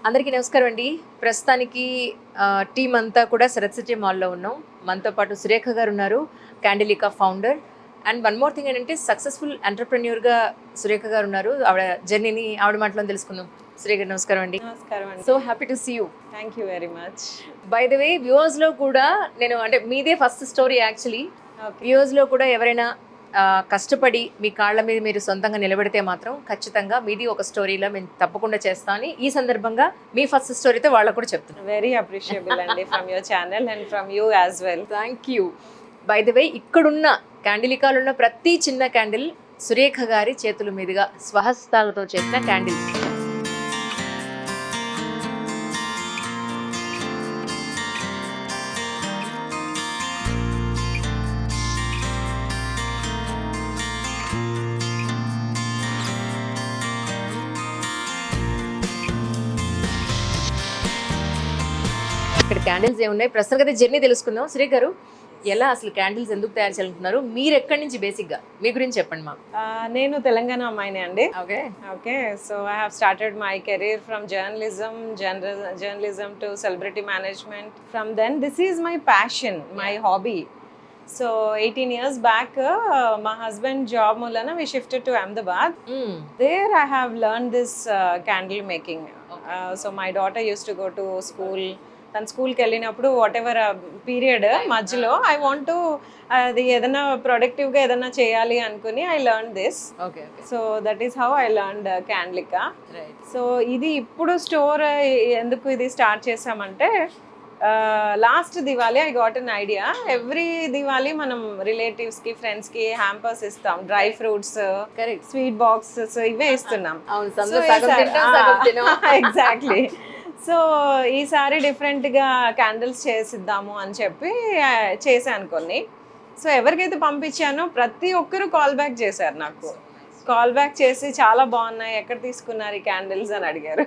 అందరికీ నమస్కారం అండి. ప్రస్తుతానికి టీమ్ అంతా కూడా శరత్ సిటీ మాల్‌లో ఉన్నాం. మనతో పాటు సురేఖ గారు ఉన్నారు. Candlica founder. And one more thing ఏంటంటే సక్సెస్‌ఫుల్ ఎంటర్‌ప్రెన్యూర్‌గా సురేఖ గారు ఉన్నారు. ఆవిడ జర్నీని ఆవిడ మాటలోనే తెలుసుకుందాం. సురేఖ గారు నమస్కారం అండి. నమస్కారం అండి. So happy to see you. Thank you very much. By the way వ్యూవర్స్‌లో కూడా నేను అంటే మీదే ఫస్ట్ స్టోరీ యాక్చువల్లీ. ఓకే. వ్యూవర్స్‌లో కూడా ఎవరైనా కష్టపడి మీ కాళ్ళ మీద మీరు సొంతంగా నిలబడితే మాత్రం ఖచ్చితంగా మీది ఒక స్టోరీలో మేము తప్పకుండా చేస్తాం అని ఈ సందర్భంగా మీ ఫస్ట్ స్టోరీతో వాళ్ళకు కూడా చెప్తున్నాను. వెరీ అప్రిషియబుల్ అండి from your channel and from you as well. Thank you. By the వే ఇక్కడున్న క్యాండిలికాలు ఉన్న ప్రతి చిన్న క్యాండిల్ సురేఖ గారి చేతుల మీదుగా స్వహస్తాలతో చేసిన క్యాండిల్. ఇక్కడ క్యాండిల్స్ ఏమున్నాయి ప్రస్తుతం అయితే జర్నీ తెలుసుకుందాం. సురేఖ గారు ఎలా అసలు క్యాండిల్స్ ఎందుకు తయారు చేయాలనుకుంటున్నారు, మీరు ఎక్కడి నుంచి బేసిక్గా మీ గురించి చెప్పండి మాకు. నేను తెలంగాణ అమ్మాయినే అండి. Okay okay, so I have started my career from journalism to celebrity management. From then this is my passion, my hobby. So 18 years back, my husband job mulana we shifted to Ahmedabad. There I have learned this candle making. So my daughter used to go to school. తను స్కూల్కి వెళ్ళినప్పుడు whatever period మధ్యలో I want to అది ఏదైనా ప్రొడక్టివ్గా ఏదైనా చేయాలి అనుకుని I learn this. Okay so that is how I learned Candlica. Right. So ఇది ఇప్పుడు స్టోర్ ఎందుకు ఇది స్టార్ట్ చేసామంటే last Diwali I got an idea. Every Diwali మనం రిలేటివ్స్కి ఫ్రెండ్స్కి హ్యాంపర్స్ ఇస్తాం, dry fruits, correct. Sweet boxes ఇవే ఇస్తున్నాం. అవును, సందో సగం తింటాం, సగం తినం. ఎగ్జాక్ట్లీ. సో ఈసారి డిఫరెంట్గా క్యాండిల్స్ చేసిద్దాము అని చెప్పి చేశాను కొన్ని. సో ఎవరికైతే పంపించానో ప్రతి ఒక్కరు కాల్ బ్యాక్ చేశారు, నాకు కాల్ బ్యాక్ చేసి చాలా బాగున్నాయి, ఎక్కడ తీసుకున్నారు ఈ క్యాండిల్స్ అని అడిగారు.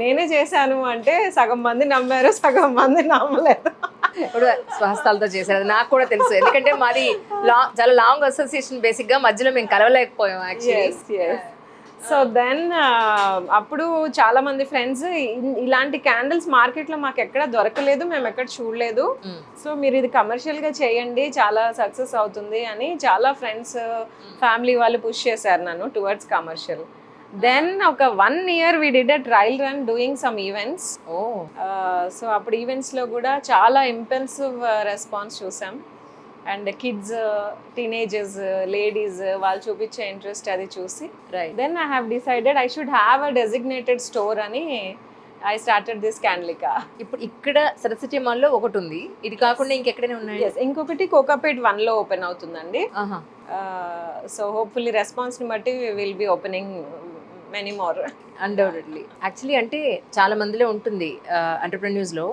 నేనే చేశాను అంటే సగం మంది నమ్మారు, సగం మంది నమ్మలేదు. ఇప్పుడు స్వహస్తాలతో చేశారు, అది నాకు కూడా తెలుసు. ఎందుకంటే మాది చాలా లాంగ్ అసోసియేషన్, బేసిక్గా మధ్యలో మేము కలవలేకపోయాం యాక్చువల్లీ. సో దెన్ అప్పుడు చాలా మంది ఫ్రెండ్స్ ఇలాంటి క్యాండిల్స్ మార్కెట్లో మాకు ఎక్కడ దొరకలేదు, మేము ఎక్కడ చూడలేదు, సో మీరు ఇది కమర్షియల్గా చేయండి చాలా సక్సెస్ అవుతుంది అని చాలా ఫ్రెండ్స్ ఫ్యామిలీ వాళ్ళు పుష్ చేశారు నన్ను టువర్డ్స్ కమర్షియల్. దెన్ ఒక 1 year we did a trial run doing some events. So అప్పుడు ఈవెంట్స్లో కూడా చాలా ఇంపెన్సివ్ రెస్పాన్స్ చూసాం. అండ్ కిడ్స్, టీనేజర్స్, లేడీస్ వాళ్ళు చూపించే ఇంట్రెస్ట్ అది చూసి then I have decided I should have a designated store అని ఐ స్టార్టెడ్ దిస్ క్యాండ్లికా. ఇప్పుడు ఇక్కడ సరత్ సిటీ మాల్లో ఒకటి ఉంది, ఇది కాకుండా ఇంకెక్కడైనా ఉన్నాయి? ఇంకొకటి కోకాపేట్ 1లో ఓపెన్ అవుతుందండి. సో హోప్ఫుల్లీ రెస్పాన్స్ని బట్టి will be opening many more. Undoubtedly. Actually అంటే చాలా మందిలో ఉంటుంది ఎంటర్‌ప్రెన్యూర్స్‌లో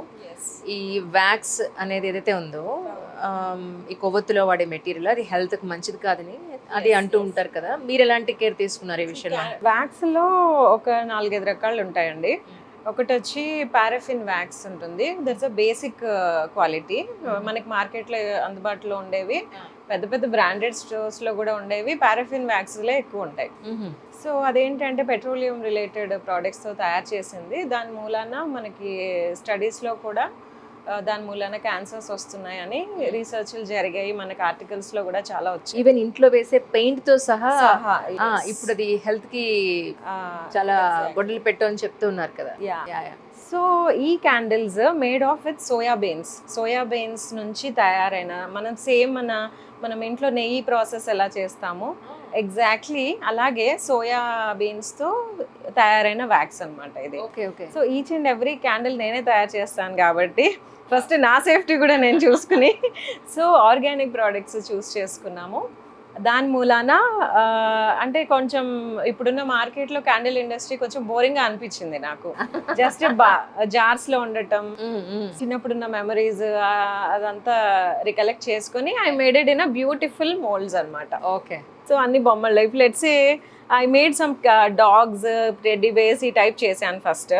ఈ వ్యాక్స్ అనేది ఏదైతే ఉందో, ఈ కొవ్వొత్తులో వాడే మెటీరియల్ అది హెల్త్కి మంచిది కాదని అది అంటూ ఉంటారు కదా, మీరు ఎలాంటి కేర్ తీసుకున్నారు ఈ విషయంలో? వ్యాక్స్లో ఒక 4-5 రకాలు ఉంటాయండి. ఒకటి వచ్చి పారాఫిన్ వ్యాక్స్ ఉంటుంది, దట్స్ అ బేసిక్ క్వాలిటీ. మనకి మార్కెట్లో అందుబాటులో ఉండేవి, పెద్ద పెద్ద బ్రాండెడ్ స్టోర్స్లో కూడా ఉండేవి పారాఫిన్ వ్యాక్స్లే ఎక్కువ ఉంటాయి. సో అదేంటంటే పెట్రోలియం రిలేటెడ్ ప్రోడక్ట్స్తో తయారు చేసింది. దాని మూలాన మనకి స్టడీస్లో కూడా దాని మూలాన క్యాన్సర్స్ వస్తున్నాయని రీసెర్చ్లు జరిగాయి, మనకి ఆర్టికల్స్లో కూడా చాలా వచ్చాయి. ఈవెన్ ఇంట్లో వేసే పెయింట్తో సహా ఇప్పుడు అది హెల్త్కి చాలా గొడ్డలు పెట్టు అని చెప్తూ ఉన్నారు కదా. సో ఈ candles made of with soya beans నుంచి తయారైన, మనం ఇంట్లో నెయ్యి ప్రాసెస్ ఎలా చేస్తామో ఎగ్జాక్ట్లీ అలాగే సోయా బీన్స్తో తయారైన వ్యాక్స్ అనమాట ఇది. So each and every candle నేనే తయారు చేస్తాను కాబట్టి ఫస్ట్ నా సేఫ్టీ కూడా నేను చూసుకుని సో ఆర్గానిక్ ప్రోడక్ట్స్ చూస్ చేసుకున్నాము. దాని మూలాన అంటే కొంచెం ఇప్పుడున్న మార్కెట్లో క్యాండిల్ ఇండస్ట్రీ కొంచెం బోరింగ్గా అనిపించింది నాకు. జస్ట్ జార్స్లో ఉండటం, చిన్నప్పుడున్న మెమరీస్ అదంతా రికలెక్ట్ చేసుకుని I made it in a beautiful moulds అనమాట. ఓకే. సో అన్ని బొమ్మలు life lets I made some dogs, teddy bears ఈ టైప్ చేశాను ఫస్ట్.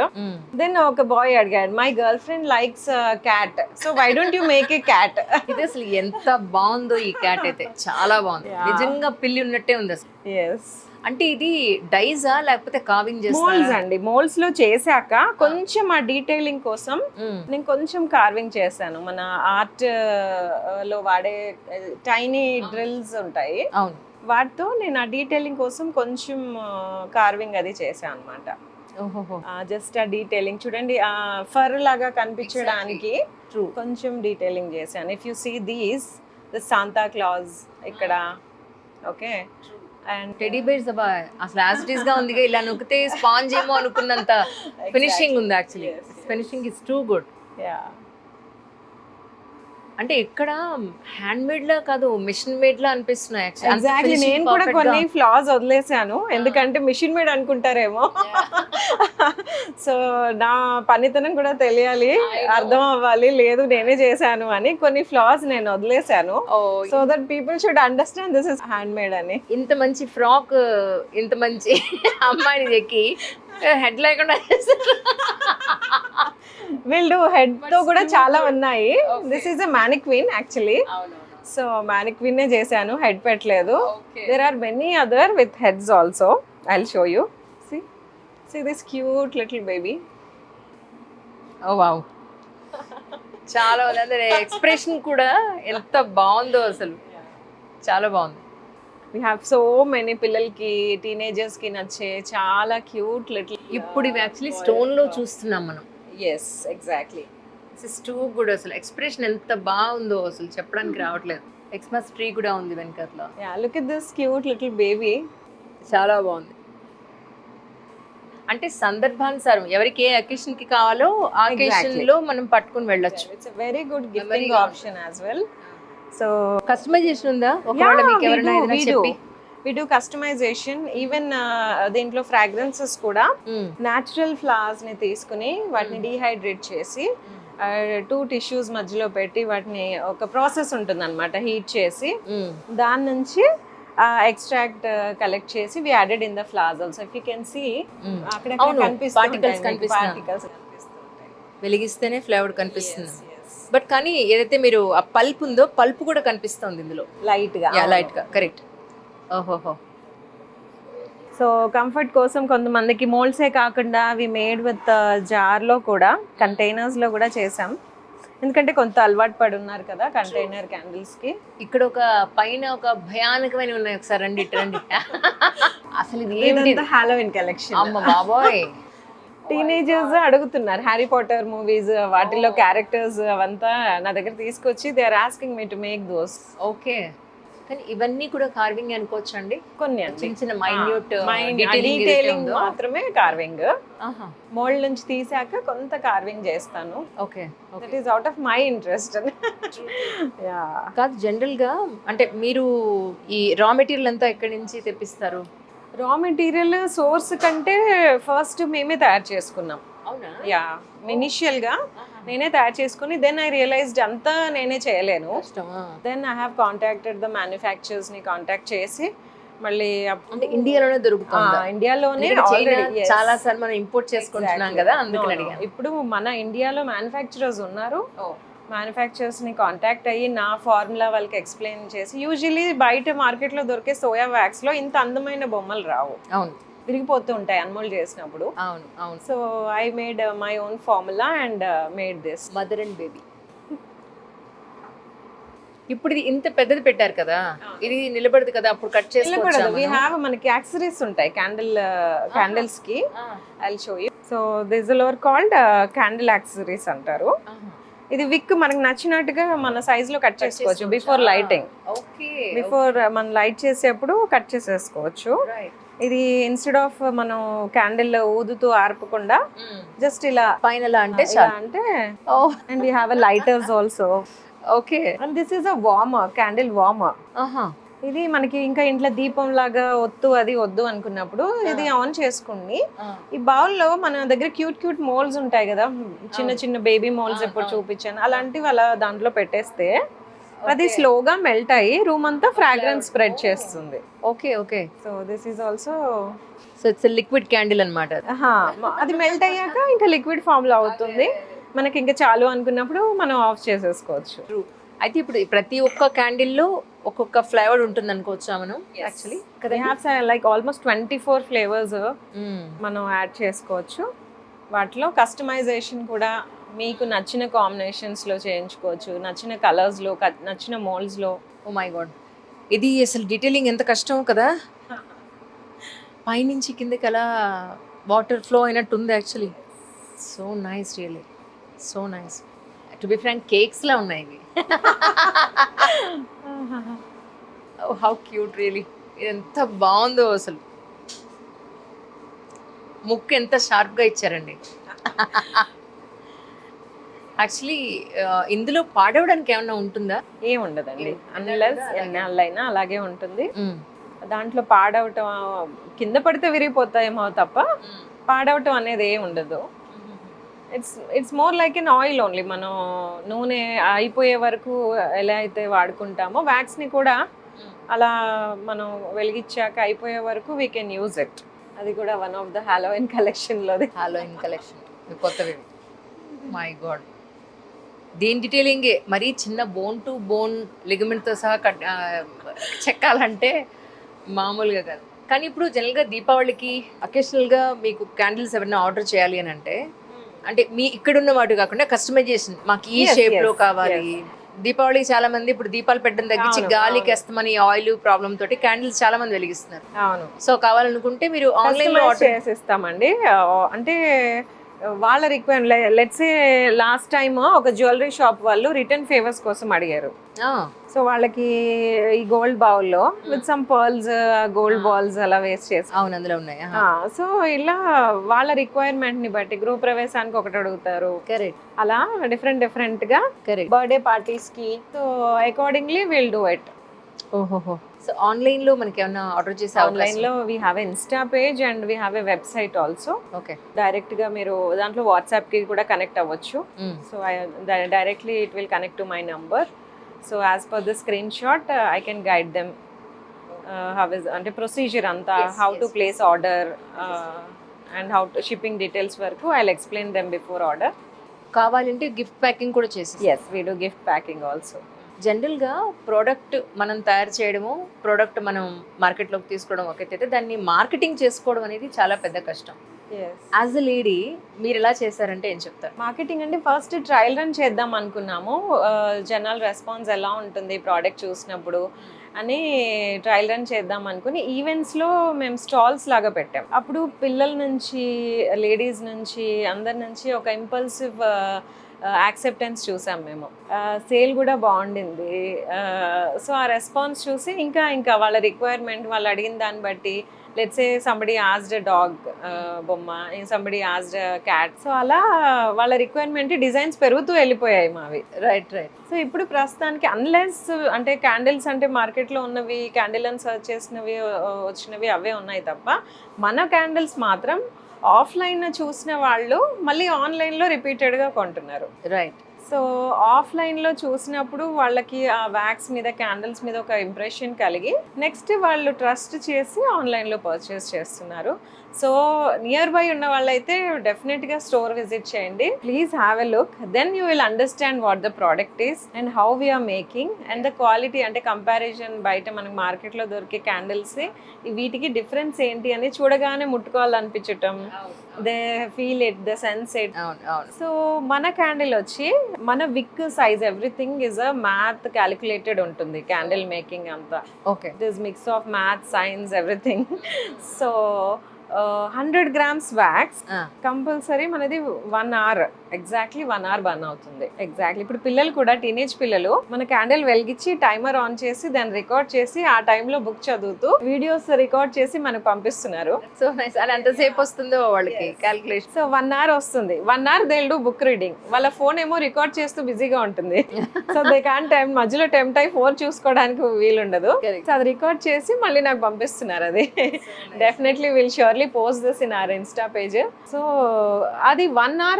దెన్ ఒక బాయ్ అడిగాడు, my girl friend likes cat, so why don't you make a cat. ఇది అసలు ఎంత బాగుందో ఈ క్యాట్ అయితే, చాలా బాగుంది, నిజంగా పిల్లి ఉన్నట్టే ఉంది అసలు. ఎస్. అంటే ఇది డైజా లేకపోతే కావింగ్ మోల్డ్స్ చేస్తారా? అండి, మోల్డ్స్ లో చేశాక కొంచెం ఆ డీటెయిలింగ్ కోసం మ్మ్. నేను కొంచెం కార్వింగ్ చేశాను. మన ఆర్ట్ లో వాడే టైనీ డ్రిల్స్ ఉంటాయి, అవును. వాటితో నేను ఆ డీటెయిలింగ్ కోసం కొంచెం కార్వింగ్ అది చేశాను అనమాట. ఓహోహో. జస్ట్ ఆ డీటెయిలింగ్ చూడండి, ఫర్ లాగా కనిపించడానికి ట్రూ. కొంచెం డీటెయిలింగ్ చేశాను. If you see these the Santa Claus ఇక్కడ, ఓకే. అండ్ టెడీ బేర్స్ అబ్బా అసలు యాజ్ ఇట్ ఈస్ గా ఉంది, ఇలా నొక్కితే స్పాంజ్ ఏమో అనుకున్నంత ఫినిషింగ్ ఉంది. Actually finishing is too good. Yeah, అంటే ఇక్కడ హ్యాండ్ మేడ్ లా కాదు, మిషన్ మేడ్ లా అనిపిస్తున్నాయి. ఎగ్జాక్ట్లీ. నేను కూడా కొన్ని ఫ్లాస్ వదిలేసాను, ఎందుకంటే మిషన్ మేడ్ అనుకుంటారేమో. సో నా పనితనం కూడా తెలియాలి, అర్థం అవ్వాలి, లేదు నేనే చేశాను అని కొన్ని ఫ్లాస్ నేను వదిలేసాను. So that people should understand this is hand made అని. ఇంత మంచి ఫ్రాక్, ఇంత మంచి అమ్మాయిని చెక్కి హెడ్ లేకుండా వీళ్ళు హెడ్ తో కూడా చాలా ఉన్నాయి. This is a mannequin actually. So mannequin చేశాను, హెడ్ పెట్టలేదు. There are many other with heads also. I will show you. See this cute little baby. Oh wow, చాలా బాగుంది. ఎక్స్ప్రెషన్ కూడా ఎంత బాగుందో అసలు, చాలా బాగుంది. We have so many పిల్లలకి, టీనేజర్స్ కి నచ్చే చాలా క్యూట్ లిటిల్. ఇప్పుడు ఇవి యాక్చువల్లీ స్టోన్ లో చూస్తున్నాం మనం. Yes exactly. This is too good. అసలు ఎక్స్ప్రెషన్ ఎంత బాగుందో అసలు చెప్పడానికి రావట్లేదు. ఎక్స్మస్ ట్రీ కూడా ఉంది వెనకట్ల. Yeah, look at this cute little baby. చాలా బాగుంది. అంటే సందర్భానుసారం ఎవరికి ఏ అకేషన్ కి కావాలో ఆ అకేషన్ లో మనం పట్టుకుని వెళ్ళొచ్చు. It's a very good gifting option as well. So customisation ఉందా ఒకవేళ మీకు ఎవరైనా ఏదైనా చెప్పి? we do customization. ఈవెన్ దీంట్లో ఫ్రాగ్రెన్సెస్ కూడా న్యాచురల్ ఫ్లవర్స్ ని తీసుకుని వాటిని డీహైడ్రేట్ చేసి 2 టిష్యూస్ మధ్యలో పెట్టి వాటిని ఒక ప్రాసెస్ ఉంటుంది అనమాట, హీట్ చేసి దాని నుంచి ఎక్స్ట్రాక్ట్ కలెక్ట్ చేసి we added in the flowers also. If you can see అక్కడ పార్టికల్స్ కనిపిస్తాయి, వెలిగిస్తేనే ఫ్లేవర్ కనిపిస్తుంది. బట్ కానీ ఏదైతే మీరు ఆ పల్ప్ ఉందో పల్ప్ కూడా కనిపిస్తుంది ఇందులో లైట్ గా. లైట్ గా, కరెక్ట్. ఓహోహో. సో కంఫర్ట్ కోసం కొంతమందికి మోల్డ్సే కాకుండా అవి మేడ్ విత్ జార్లో కూడా, కంటైనర్స్లో కూడా చేసాం. ఎందుకంటే కొంత అలవాటు పడి ఉన్నారు కదా కంటైనర్ క్యాండిల్స్కి. ఇక్కడ ఒక పైన ఒక భయానకమైన ఉన్నాయి, ఒకసారి రండి ఇటు రండి. అసలు ఇది ఏంటి? Halloween collection. అమ్మ బాబోయ్, టీనేజర్స్ అడుగుతున్నారు హ్యారీ పాటర్ మూవీస్ వాటిల్లో క్యారెక్టర్స్ అవంతా నా దగ్గర తీసుకొచ్చి they are asking me to make those. Okay. కానీ ఇవన్నీ కూడా కార్వింగ్ అనుకోవచ్చు అండి? కొన్ని చిన్న చిన్న మైన్యూట్ డీటెయిలింగ్ మాత్రమే కార్వింగ్. మోల్డ్ నుంచి తీసాక కొంత కార్వింగ్ చేస్తాను. Okay, that is out of my interest. కాదు, జనరల్ గా అంటే మీరు ఈ రా మెటీరియల్ అంతా ఎక్కడి నుంచి తెప్పిస్తారు? రా మెటీరియల్ సోర్స్ కంటే ఫస్ట్ మేమే తయారు చేసుకున్నాం. అవునా? యా, ఇనిషియల్ గా నేనే తయారు చేసుకుని దెన్ ఐ రియలైజ్డ్ అంతా నేనే చేయలేను. Then I have contacted the manufacturers ని కాంటాక్ట్ చేసి మళ్ళీ అంటే ఇండియాలోనే దొరుకుతుంది. ఇండియాలోనే చాలా సార్ మనం ఇంపోర్ట్ చేసుకుంటున్నాం కదా, అందుకని అడిగాను. ఇప్పుడు మన ఇండియాలో మ్యానుఫ్యాక్చరర్స్ ఉన్నారు. మ్యానుఫ్యాక్చరర్స్ ని కాంటాక్ట్ అయ్యి నా ఫార్ములా వాళ్ళకి ఎక్స్ప్లెయిన్ చేసి, యూజువల్లీ బయట మార్కెట్ లో దొరికే సోయా వ్యాక్స్ లో ఇంత అందమైన బొమ్మలు రావు. అవును, విరిగిపోతూ ఉంటాయి అన్మోల్డ్ చేసినప్పుడు. అవును అవును. So I made my own formula and made this mother and baby. ఇప్పుడు ఇది ఇంత పెద్దది పెట్టారు కదా, ఇది నిలబడదు కదా, అప్పుడు కట్ చేసుకోవచ్చు. వి హావ్ మనకి యాక్సెసరీస్ ఉంటాయి క్యాండిల్స్ కి. I will show you. So this are called candle accessories అంటారు. ఇది విక్ మనకు నచ్చినట్టుగా మన సైజ్ లో కట్ చేసుకోవచ్చు. బిఫోర్ లైటింగ్, బిఫోర్ మనం లైట్ చేసేప్పుడు కట్ చేసేసుకోవచ్చు. ఇది ఇన్స్టెడ్ ఆఫ్ మనం క్యాండిల్ ఊదుతూ ఆర్పకుండా జస్ట్ ఇలా పైన అంటే and we have lighters also. Okay. And this is a warmer, candle warmer. ఇది మనకి ఇంకా ఇంట్లో దీపం లాగా ఒత్తు అది వద్దు అనుకున్నప్పుడు ఇది ఆన్ చేసుకుని, ఈ బౌల్ లో మన దగ్గర క్యూట్ క్యూట్ మోల్డ్స్ ఉంటాయి కదా, చిన్న చిన్న బేబీ మోల్డ్స్ ఎప్పుడు చూపించాను, అలాంటివి అలా దాంట్లో పెట్టేస్తే అది స్లోగా మెల్ట్ అయ్యి రూమ్ అంతా ఫ్రాగ్రెన్స్ స్ప్రెడ్ చేస్తుంది. Okay okay. So this is also, so it's liquid candle అన్నమాట. అది మెల్ట్ అయ్యాక ఇంకా లిక్విడ్ ఫామ్ లో అవుతుంది. మనకి ఇంకా చాలు అనుకున్నప్పుడు మనం ఆఫ్ చేసేసుకోవచ్చు. అయితే ఇప్పుడు ప్రతి ఒక్క క్యాండిల్లో ఒక్కొక్క ఫ్లేవర్ ఉంటుంది అనుకోవచ్చా మనం actually We have like almost 24 flavors మనం యాడ్ చేసుకోవచ్చు. వాటిలో కస్టమైజేషన్ కూడా మీకు నచ్చిన కాంబినేషన్స్లో చేయించుకోవచ్చు, నచ్చిన కలర్స్లో, నచ్చిన మోల్డ్స్లో. ఓ మై గాడ్, ఇది అసలు డీటెయిలింగ్ ఎంత కష్టం కదా, పైనుంచి కిందకి అలా వాటర్ ఫ్లో అయినట్టు ఉంది actually. So nice, really so nice. To be frank కేక్స్లా ఉన్నాయి ఇవి. హౌ క్యూట్ రియలీ, ఇది ఎంత బాగుందో అసలు, ముక్కు ఎంత షార్ప్గా ఇచ్చారండి. యాక్చువల్లీ ఇందులో పాడవడానికి ఏమన్నా ఉంటుందా? ఏం ఉండదండి, అన్లెస్ ఎన్నాళ్ళైనా అలాగే ఉంటుంది. దాంట్లో పాడవటం, కింద పడితే విరిగిపోతాయేమో తప్ప పాడవటం అనేది ఏం ఉండదు. It's more like an oil only. మనం నూనె అయిపోయే వరకు ఎలా అయితే వాడుకుంటామో వ్యాక్స్ని కూడా అలా మనం వెలిగించాక అయిపోయే వరకు వీ కెన్ యూజ్ ఇట్. అది కూడా వన్ ఆఫ్ ద హాలోవిన్ కలెక్షన్లోది. హాలోవిన్ కలెక్షన్ కొత్తవి. మై గాడ్, దీని డీటెయిలింగే మరీ చిన్న బోన్ టు బోన్ లిగమెంట్తో సహా చెక్కాలంటే మామూలుగా కాదు. కానీ ఇప్పుడు జనరల్గా దీపావళికి అకేషనల్గా మీకు క్యాండిల్స్ ఎవరైనా ఆర్డర్ చేయాలి అని అంటే మీ ఇక్కడున్న వాటి కాకుండా కస్టమైజేషన్ మాకు ఈ షేప్లో కావాలి. దీపావళికి చాలా మంది ఇప్పుడు దీపాలు పెట్టడం తగ్గించి గాలికి వేస్తామని ఆయిల్ ప్రాబ్లమ్ తోటి క్యాండిల్స్ చాలా మంది వెలిగిస్తున్నారు. అవును, సో కావాలనుకుంటే మీరు ఆన్లైన్ లో ఆర్డర్ చేసిస్తామండి. అంటే వాళ్ళ requirement, let's say last time ఒక జ్యువెలరీ షాప్ వాళ్ళు రిటర్న్ ఫేవర్స్ కోసం అడిగారు. సో వాళ్ళకి ఈ గోల్డ్ బౌల్లో with some pearls, gold balls అలా వేస్ట్ చేసి. అవును, అందులో ఉన్నాయి. సో ఇలా వాళ్ళ రిక్వైర్మెంట్ ని బట్టి గృహ ప్రవేశానికి ఒకటి అడుగుతారు, కరెక్ట్, అలా డిఫరెంట్ గా బర్త్డే పార్టీస్ కి. So accordingly will do it. ఓహోహో. సో ఆన్లైన్ లో మనకి ఏమైనా ఆర్డర్ చేసే ఆన్లైన్ లో we have Insta page and we have a website also. Okay, direct గా మీరు దాంట్లో వాట్సాప్ కి కూడా కనెక్ట్ అవ్వచ్చు. So directly it will connect to my number. So as per the screen shot I can guide them how is అంటే procedure అంతా, how to place order and how to shipping details వరకు I will explain them before order. కావాలంటే gift packing కూడా చేసి. Yes, we do gift packing also. జనరల్గా product మనం తయారు చేయడము, ప్రోడక్ట్ మనం మార్కెట్లోకి తీసుకోవడం ఒకటైతే దాన్ని మార్కెటింగ్ చేసుకోవడం అనేది చాలా పెద్ద కష్టం. యాజ్ అ లేడీ మీరు ఎలా చేశారంటే ఏం చెప్తారు? మార్కెటింగ్ అంటే ఫస్ట్ ట్రయల్ రన్ చేద్దాం అనుకున్నాము, జనరల్ రెస్పాన్స్ ఎలా ఉంటుంది ప్రోడక్ట్ చూసినప్పుడు అని ట్రయల్ రన్ చేద్దాం అనుకుని ఈవెంట్స్లో మేము స్టాల్స్ లాగా పెట్టాం. అప్పుడు పిల్లల నుంచి, లేడీస్ నుంచి, అందరి నుంచి ఒక ఇంపల్సివ్ యాక్సెప్టెన్స్ చూసాం మేము. సేల్ కూడా బాగుండింది. సో ఆ రెస్పాన్స్ చూసి ఇంకా వాళ్ళ రిక్వైర్మెంట్, వాళ్ళు అడిగిన దాన్ని బట్టి, let's say somebody asked dog బొమ్మ, సంబడి ఆస్డ్ క్యాట్, సో అలా వాళ్ళ రిక్వైర్మెంట్ డిజైన్స్ పెరుగుతూ వెళ్ళిపోయాయి మావి. రైట్. సో ఇప్పుడు ప్రస్తుతానికి అన్లెస్ అంటే క్యాండిల్స్ అంటే మార్కెట్లో ఉన్నవి, క్యాండిల్ అని సర్చ్ చేసినవి వచ్చినవి అవే ఉన్నాయి తప్ప, మన క్యాండిల్స్ మాత్రం ఆఫ్లైన్ చూసిన వాళ్ళు మళ్ళీ ఆన్లైన్లో రిపీటెడ్గా కొంటున్నారు. రైట్. సో ఆఫ్లైన్లో చూసినప్పుడు వాళ్ళకి ఆ వ్యాక్స్ మీద, క్యాండిల్స్ మీద ఒక ఇంప్రెషన్ కలిగి నెక్స్ట్ వాళ్ళు ట్రస్ట్ చేసి ఆన్లైన్లో పర్చేస్ చేస్తున్నారు. సో నియర్ బై ఉన్న వాళ్ళైతే డెఫినెట్గా స్టోర్ విజిట్ చేయండి. Please have a look, then you will understand what the product is and how we're making and the quality. అంటే కంపారిజన్ బయట మనకి మార్కెట్లో దొరికే క్యాండిల్స్ వీటికి డిఫరెన్స్ ఏంటి అని చూడగానే ముట్టుకోవాలనిపించటం, they feel it, the sense it. So మన క్యాండిల్ వచ్చి మన wick size everything is a math calculated ఉంటుంది క్యాండిల్ మేకింగ్ అంతా. Okay, it is mix of math, science, everything. So 100 grams wax compulsory మనది 1 hour, ఎగ్జాక్ట్లీ 1 hour బర్న్ అవుతుంది. Exactly. ఇప్పుడు పిల్లలు కూడా, టీనేజ్ పిల్లలు మన క్యాండిల్ వెలిగించి టైమర్ ఆన్ చేసి దాన్ని రికార్డ్ చేసి ఆ టైంలో బుక్ చదువుతూ వీడియోస్ రికార్డ్ చేసి మనకు పంపిస్తున్నారు. So nice. అది ఎంతసేపు వస్తుందో వాళ్ళకి క్యాలిక్యులేషన్. సో 1 hour వస్తుంది. 1 hour they will do book reading. వాళ్ళ ఫోన్ ఏమో రికార్డ్ చేస్తూ బిజీగా ఉంటుంది. సో దే క్యాన్ టైం మధ్యలో టెంప్ట్ అయి ఫోన్ చూసుకోవడానికి వీలుండదు. సో అది రికార్డ్ చేసి మళ్ళీ నాకు పంపిస్తున్నారు. అది definitely will surely post this in our Insta page. So అది 1 hour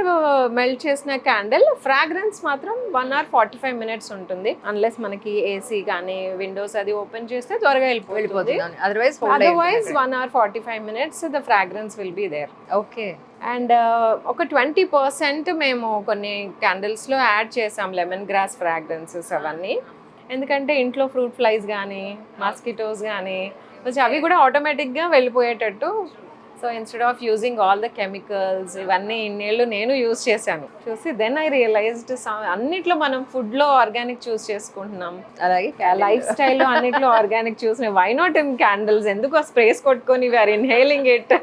మెల్ట్ చేసిన క్యాండిల్ ఫ్రాగ్రెన్స్ మాత్రం 1 hour 45 minutes ఉంటుంది, అన్లెస్ మనకి ఏసీ కానీ విండోస్ అది ఓపెన్ చేస్తే త్వరగా వెళ్ళిపోతుంది. Otherwise 1 hour 45 minutes the fragrance will be there. Okay. And ఒక 20% మేము కొన్ని క్యాండిల్స్లో యాడ్ చేసాం లెమన్ గ్రాస్ ఫ్రాగ్రెన్సెస్ అవన్నీ, ఎందుకంటే ఇంట్లో ఫ్రూట్ ఫ్లైస్ కానీ మాస్కిటోస్ కానీ కొంచెం అవి కూడా ఆటోమేటిక్గా వెళ్ళిపోయేటట్టు. So instead of using all the chemicals ఇవన్నీ ఇన్నేళ్ళు నేను యూజ్ చేశాను చూసి దెన్ ఐ రియలైజ్డ్ అన్నిట్లో మనం ఫుడ్లో ఆర్గానిక్ చూస్ చేసుకుంటున్నాం, అలాగే లైఫ్ స్టైల్లో అన్నిట్లో organic choose, why not in candles, ఎందుకు స్ప్రేస్ కొట్టుకొని we're inhaling it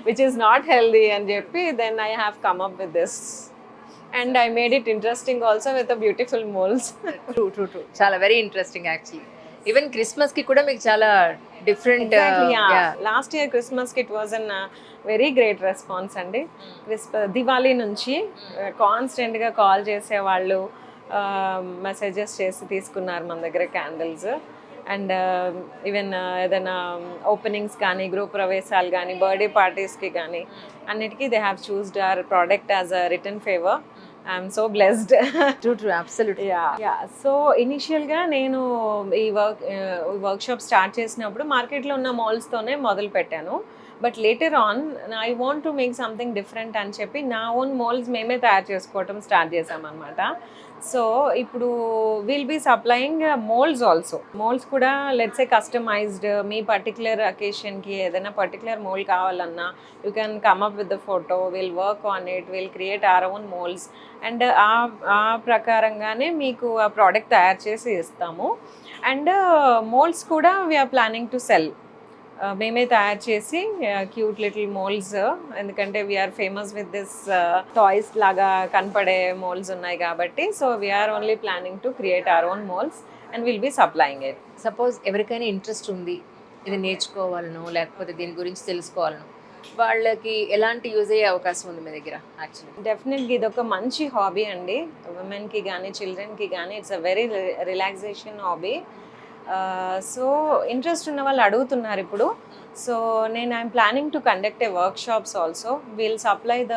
which is not healthy అని చెప్పి then I have come up with this and I made it interesting also with beautiful moulds. True true true, చాలా very interesting actually. Even Christmas కి కూడా మీకు చాలా different. Last year Christmas కి it was an very great response అండి. దివాళీ నుంచి constant గా call చేసేవాళ్ళు, మెసేజెస్ చేసి తీసుకున్నారు మన దగ్గర క్యాండిల్స్. అండ్ ఈవెన్ ఏదైనా ఓపెనింగ్స్ కానీ గ్రూప్ ప్రవేశాలు కానీ బర్త్డే పార్టీస్కి కానీ అన్నిటికీ they have చూస్డ్ our product as a return favour. I'm so blessed. True absolutely. So ఇనిషియల్గా నేను ఈ వర్క్షాప్ స్టార్ట్ చేసినప్పుడు మార్కెట్లో ఉన్న మాల్స్తోనే మొదలు పెట్టాను. But later on I want to make something different అని చెప్పి నా ఓన్ మోల్డ్స్ మేమే తయారు చేసుకోవటం స్టార్ట్ చేసామన్నమాట. సో ఇప్పుడు will be supplying moulds also. Moulds కూడా లెట్స్ ఏ కస్టమైజ్డ్, మీ పర్టికులర్ అకేషన్కి ఏదైనా పర్టికులర్ మోల్డ్ కావాలన్నా you can come up with the photo, will work on it, will create our own moulds and ఆ ప్రకారంగానే మీకు ఆ ప్రోడక్ట్ తయారు చేసి ఇస్తాము. అండ్ మోల్డ్స్ కూడా వీఆర్ ప్లానింగ్ టు సెల్. మేమే తయారు చేసి క్యూట్ లిటిల్ మోల్డ్స్, ఎందుకంటే we are famous with this toys లాగా కనపడే మోల్డ్స్ ఉన్నాయి కాబట్టి. So we're only planning to create our own moulds and will be supplying it. Suppose ఎవరికైనా ఇంట్రెస్ట్ ఉంది, ఇది నేర్చుకోవాలను లేకపోతే దీని గురించి తెలుసుకోవాలను, వాళ్ళకి ఎలాంటి యూజ్ అయ్యే అవకాశం ఉంది మీ దగ్గర? యాక్చువల్లీ డెఫినెట్గా ఇది ఒక మంచి హాబీ అండి, ఉమెన్కి కానీ చిల్డ్రన్కి కానీ. It's a very relaxation hobby. So interest ఉన్న వాళ్ళు అడుగుతున్నారు ఇప్పుడు. సో నేను I'm planning to conduct a workshops also. Will supply the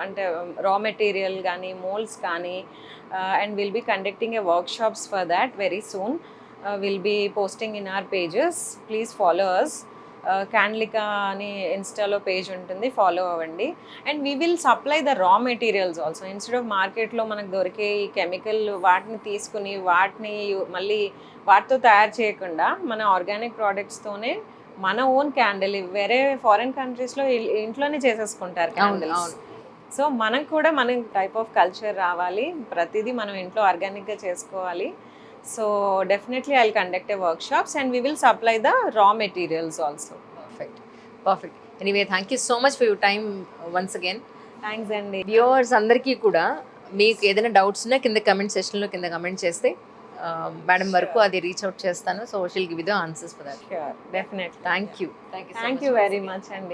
అంటే రా మెటీరియల్ కానీ మోల్డ్స్ కానీ and will be conducting a workshops for that very soon. Will be posting in our pages, please follow us. క్యాండ్లికా అని ఇన్స్టాలో page ఉంటుంది, follow అవ్వండి. And we will supply the raw materials also. Instead of మార్కెట్లో మనకు దొరికే ఈ chemical వాటిని తీసుకుని వాటిని మళ్ళీ వాటితో తయారు చేయకుండా మన ఆర్గానిక్ ప్రోడక్ట్స్తోనే మన ఓన్ క్యాండిల్, వేరే ఫారిన్ కంట్రీస్లో ఇంట్లోనే చేసేసుకుంటారు క్యాండిల్స్. సో మనకు కూడా మన టైప్ ఆఫ్ కల్చర్ రావాలి, ప్రతిదీ మనం ఇంట్లో ఆర్గానిక్గా చేసుకోవాలి. So definitely I'll conduct a workshops and we will supply the raw materials also. Perfect. Anyway, thank you so much for your time once again. Thanks అండి. వ్యూవర్స్ అందరికీ కూడా మీకు ఏదైనా డౌట్స్ ఉన్నా కింద కమెంట్ సెక్షన్లో కింద కమెంట్ చేస్తే మేడం వరకు అది రీచ్ అవుట్ చేస్తాను. So she'll give the answers for that. Sure, definitely. Thank you Thank you very much అండి.